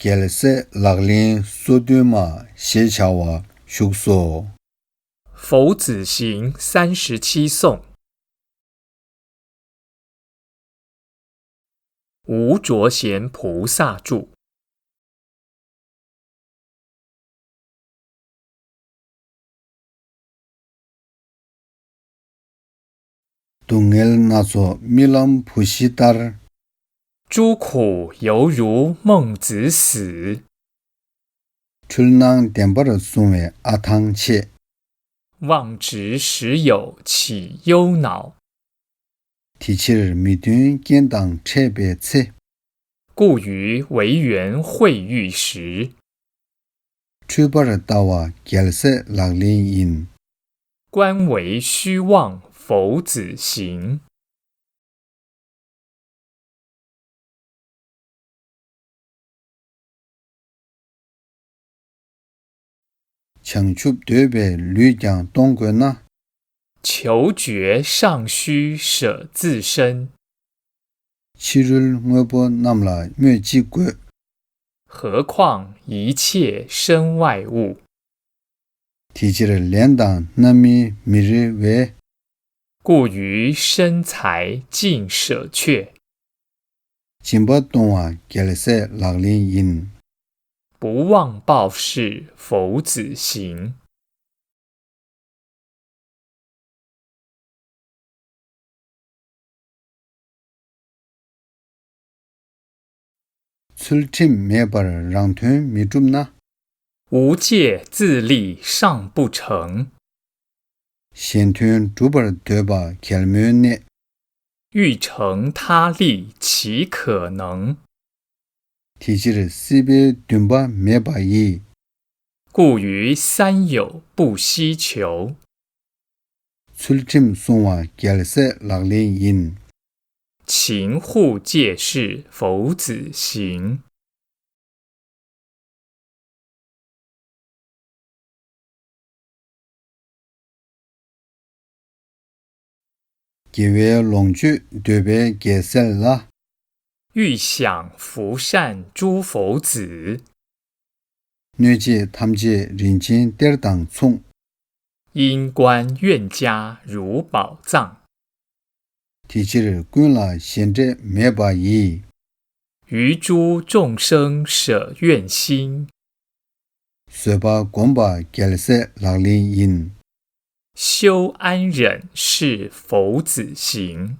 gelse laglin suduma xechawa shukso。佛子行37颂。无着贤菩萨著。Tungel naso milam pushitar。诸苦犹如孟子死。출낭 덴바르 숭웨 아탕체。望执时有起忧恼。提起미둔 겐당 체베체。故于为缘会遇时。출바르 따와 gelse laglin 인。观为虚妄佛子行。청춥되베 류장 동거나。求觉尚须舍自身。치를 ngöbo namla 묘지괴。何况一切身外物。提起连当 남이 미르웨。故于身财尽舍却。진바동와 gelse laglin 인。不忘报事佛子行。출팀 매바르 랑튼 미줍나。无戒自立尚不成。先튼 주벌 되바 결면네。欲成他力岂可能。提起시베 둔바 매바이。故于三有不希求。출팀 송와 gelse laglin 인。勤护戒事佛子行。기회 롱주 되베 게셀라。欲享福善诸佛子。뇌지 탐지 린진 떼르당 총。因观愿家如宝藏。提起군라 현재 매바이。于诸众生舍愿心。쇠바 곰바 gelse laglin 인。修安忍是佛子行。